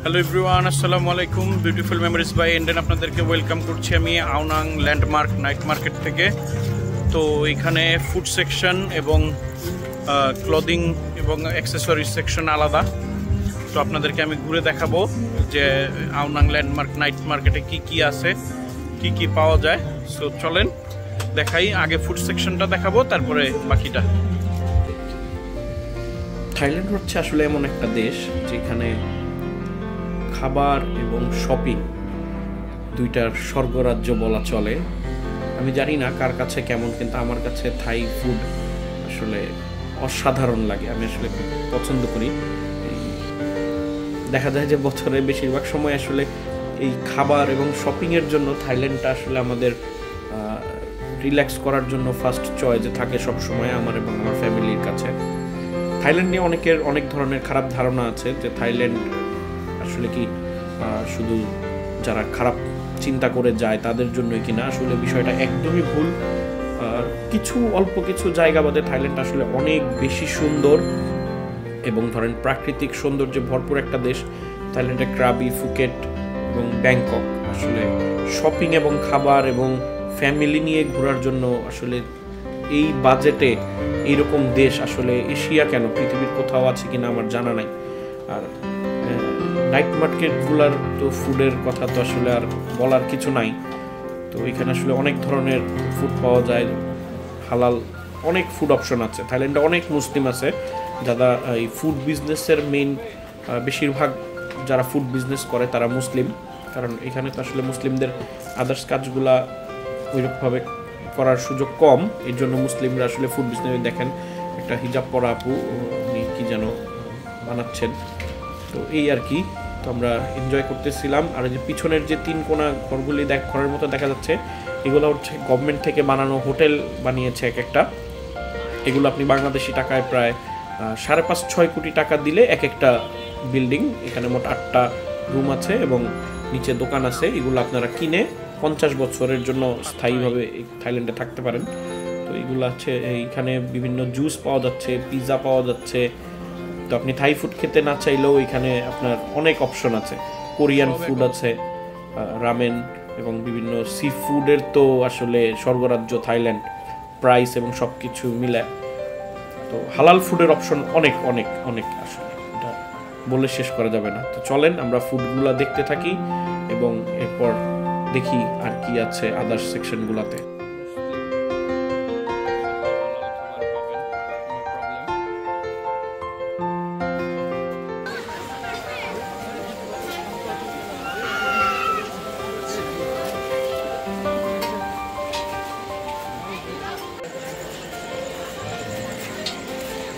Hello everyone, আসসালামু আলাইকুম। Beautiful memories by এন্ডেন আপনাদেরকে ওয়েলকাম করছি আমি আওনাং ল্যান্ডমার্ক নাইট মার্কেট থেকে। তো এখানে ফুড সেকশন এবং ক্লদিং এবং অ্যাক্সেসরিজ সেকশন আলাদা। তো আপনাদেরকে আমি ঘুরে দেখাবো যে আওনাং ল্যান্ডমার্ক নাইট মার্কেটে কি কি আছে, কি কি পাওয়া যায়। সো চলেন দেখাই, আগে ফুড সেকশনটা দেখাবো, তারপরে বাকিটা। থাইল্যান্ড হচ্ছে আসলে এমন একটা দেশ যেখানে খাবার এবং শপিং দুইটার স্বর্গরাজ্য বলা চলে। আমি জানি না কার কাছে কেমন, কিন্তু আমার কাছে থাই ফুড আসলে অসাধারণ লাগে। আমি আসলে খুব পছন্দ করি। দেখা যায় যে বছরের বেশিরভাগ সময় আসলে এই খাবার এবং শপিংয়ের জন্য থাইল্যান্ডটা আসলে আমাদের রিল্যাক্স করার জন্য ফার্স্ট চয়েসে থাকে সবসময় আমার এবং আমার ফ্যামিলির কাছে। থাইল্যান্ড নিয়ে অনেক ধরনের খারাপ ধারণা আছে যে থাইল্যান্ড আসলে কি শুধু যারা খারাপ চিন্তা করে যায় তাদের জন্যই কিনা। আসলে বিষয়টা একদমই ভুল। অল্প কিছু জায়গা বাদে থাইল্যান্ড আসলে অনেক বেশি সুন্দর এবং ধরেন প্রাকৃতিক সৌন্দর্যে ভরপুর একটা দেশ। থাইল্যান্ডে ক্রাবি, ফুকেট এবং ব্যাংকক আসলে শপিং এবং খাবার এবং ফ্যামিলি নিয়ে ঘোরার জন্য আসলে এই বাজেটে এইরকম দেশ আসলে এশিয়া কেন পৃথিবীর কোথাও আছে কিনা আমার জানা নাই। আর নাইট মার্কেটগুলার তো ফুডের কথা তো আসলে আর বলার কিছু নাই। তো এখানে আসলে অনেক ধরনের ফুড পাওয়া যায়, হালাল অনেক ফুড অপশন আছে। থাইল্যান্ডে অনেক মুসলিম আছে যারা এই ফুড বিজনেসের বেশিরভাগ যারা ফুড বিজনেস করে তারা মুসলিম। কারণ এখানে তো আসলে মুসলিমদের আদার্স কাজগুলা ওইরকমভাবে করার সুযোগ কম, এর জন্য মুসলিমরা আসলে ফুড বিজনেস। দেখেন একটা হিজাব পরা আপু উনি কি যেন বানাচ্ছেন। তো এই আর কি, তো আমরা এনজয় করতেছিলাম। আর যে পিছনের যে 3 কোণা ঘরগুলি ঘরের মতো দেখা যাচ্ছে, এগুলো হচ্ছে গভর্নমেন্ট থেকে বানানো হোটেল বানিয়েছে এক একটা। এগুলো আপনি বাংলাদেশি টাকায় প্রায় 5.5-6 কোটি টাকা দিলে এক একটা বিল্ডিং। এখানে মোট 8টা রুম আছে এবং নিচে দোকান আছে। এগুলো আপনারা কিনে 50 বছরের জন্য স্থায়ীভাবে থাইল্যান্ডে থাকতে পারেন। তো এগুলো হচ্ছে এইখানে বিভিন্ন জুস পাওয়া যাচ্ছে, পিৎজা পাওয়া যাচ্ছে। তো আপনি থাই ফুড খেতে না চাইলেও এখানে আপনার অনেক অপশন আছে। কোরিয়ান ফুড আছে, রামেন এবং বিভিন্ন সি ফুডের তো আসলে স্বর্গরাজ্য থাইল্যান্ড, প্রাইস এবং সব কিছু মিলে। তো হালাল ফুডের অপশন অনেক অনেক অনেক, আসলে এটা বলে শেষ করা যাবে না। তো চলেন আমরা ফুডগুলা দেখতে থাকি এবং এরপর দেখি আর কি আছে আদার্স সেকশনগুলোতে।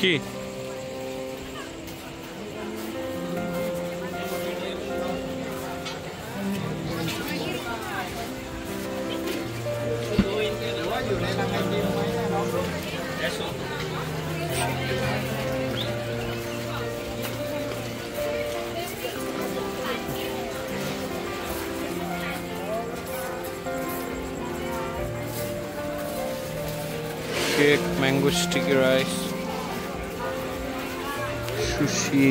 কি cake, mango sticky rice, sushi,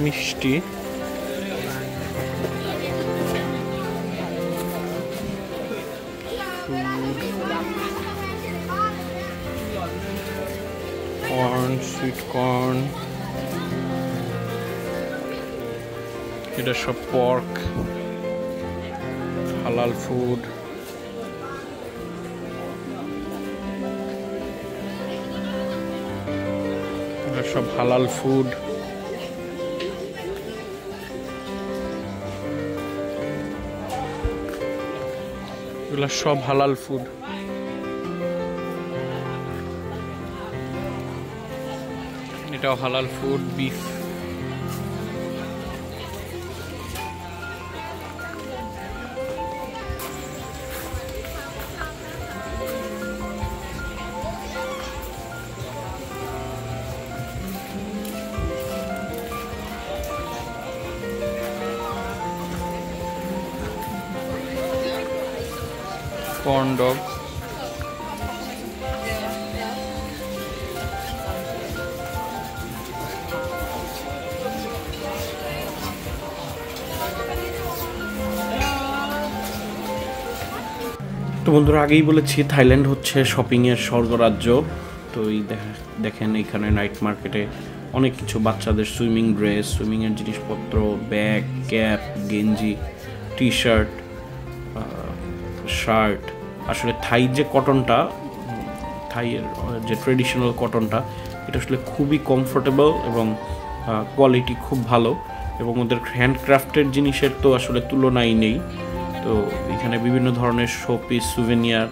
মিষ্টি, কর্ন, সুইট কর্ন, এটা সব পর্ক, হালাল ফুড। এটা সব হালাল ফুড। এগুলো সব হালাল ফুড। এটাও হালাল ফুড, বিফ। corn dog. তো বন্ধুরা, আগেই বলেছি থাইল্যান্ড হচ্ছে শপিংয়ের স্বর্গরাজ্য। তো এই দেখেন এখানে নাইট মার্কেটে অনেক কিছু, বাচ্চাদের সুইমিং ড্রেস, সুইমিংয়ের জিনিসপত্র, ব্যাগ, ক্যাপ, গেঞ্জি, টি শার্ট, শার্ট। আসলে থাই যে কটনটা, থাইয়ের যে ট্রেডিশনাল কটনটা, এটা আসলে খুবই কমফোর্টেবল এবং কোয়ালিটি খুব ভালো, এবং ওদের হ্যান্ডক্রাফটের জিনিসের তো আসলে তুলনাই নেই। তো এখানে বিভিন্ন ধরনের শোপিস, সুভেনিয়ার,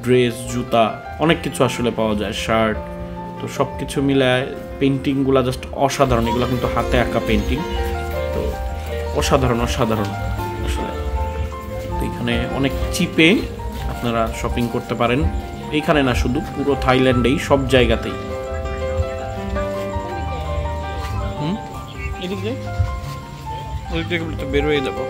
ড্রেস, জুতা, অনেক কিছু আসলে পাওয়া যায়, শার্ট। তো সব কিছু মিলায় পেন্টিংগুলো জাস্ট অসাধারণ। এগুলো কিন্তু হাতে আঁকা পেন্টিং, তো অসাধারণ আসলে। তো এখানে অনেক চিপে আপনারা শপিং করতে পারেন, এইখানে না, শুধু পুরো থাইল্যান্ডেই সব জায়গাতেই। এদিক দিয়ে ওদিক থেকে তো বের হয়ে যাবো।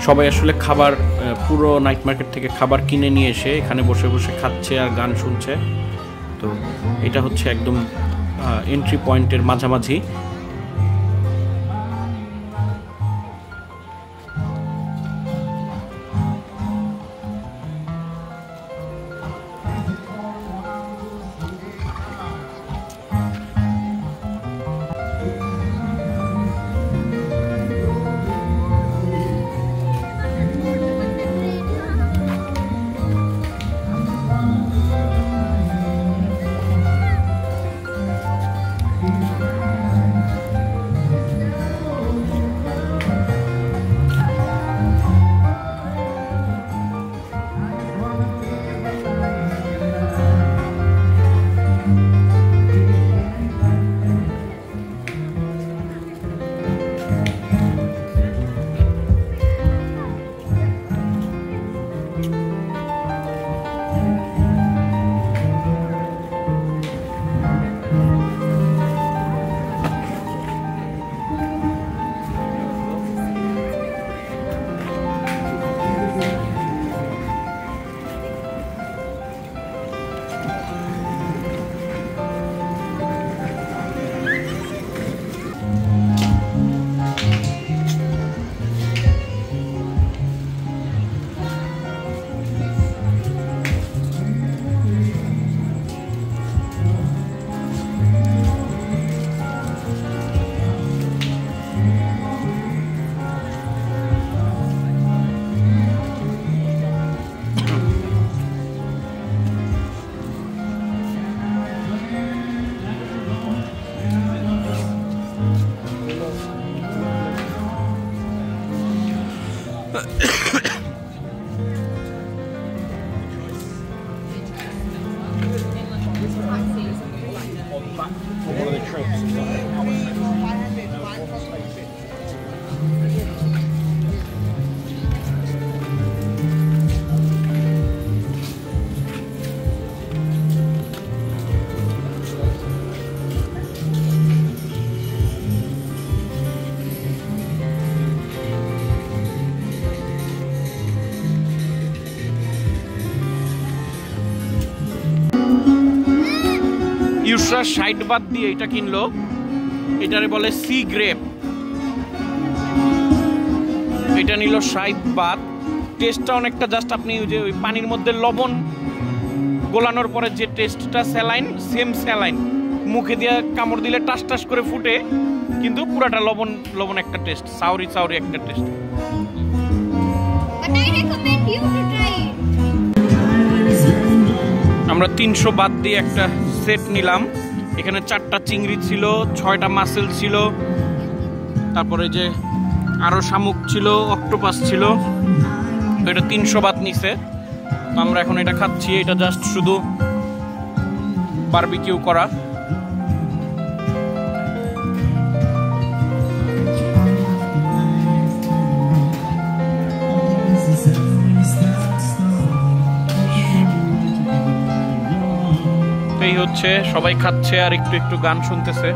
সবাই আসলে খাবার, পুরো নাইট মার্কেট থেকে খাবার কিনে নিয়ে এসে এখানে বসে বসে খাচ্ছে আর গান শুনছে। তো এটা হচ্ছে একদম এন্ট্রি পয়েন্টের মাঝামাঝি। পিউষরা 60 বাত দিয়ে এটা কিনলো, এটারে বলে সি গ্রেপ। এটা নিল 60 বাত। টেস্টটা অনেকটা জাস্ট আপনি যে ওই পানির মধ্যে লবণ গোলানোর পরে যে টেস্টটা স্যালাইন, সেম স্যালাইন, মুখে দিয়ে কামড় দিলে টাস টাস করে ফুটে, কিন্তু পুরাটা লবণ লবণ একটা টেস্ট, সাউরি সাউরি একটা টেস্ট। আমরা 300 বাত দিয়ে একটা সেট নিলাম। এখানে 4টা চিংড়ি ছিল, 6টা মাসেল ছিল, তারপরে যে আরো শামুক ছিল, অক্টোপাস ছিল। এটা 300 বাত নিছে। আমরা এখন এটা খাচ্ছি। এটা জাস্ট শুধু বারবিকিউ করা। এই হচ্ছে, সবাই খাচ্ছে আর একটু একটু গান শুনতেছে।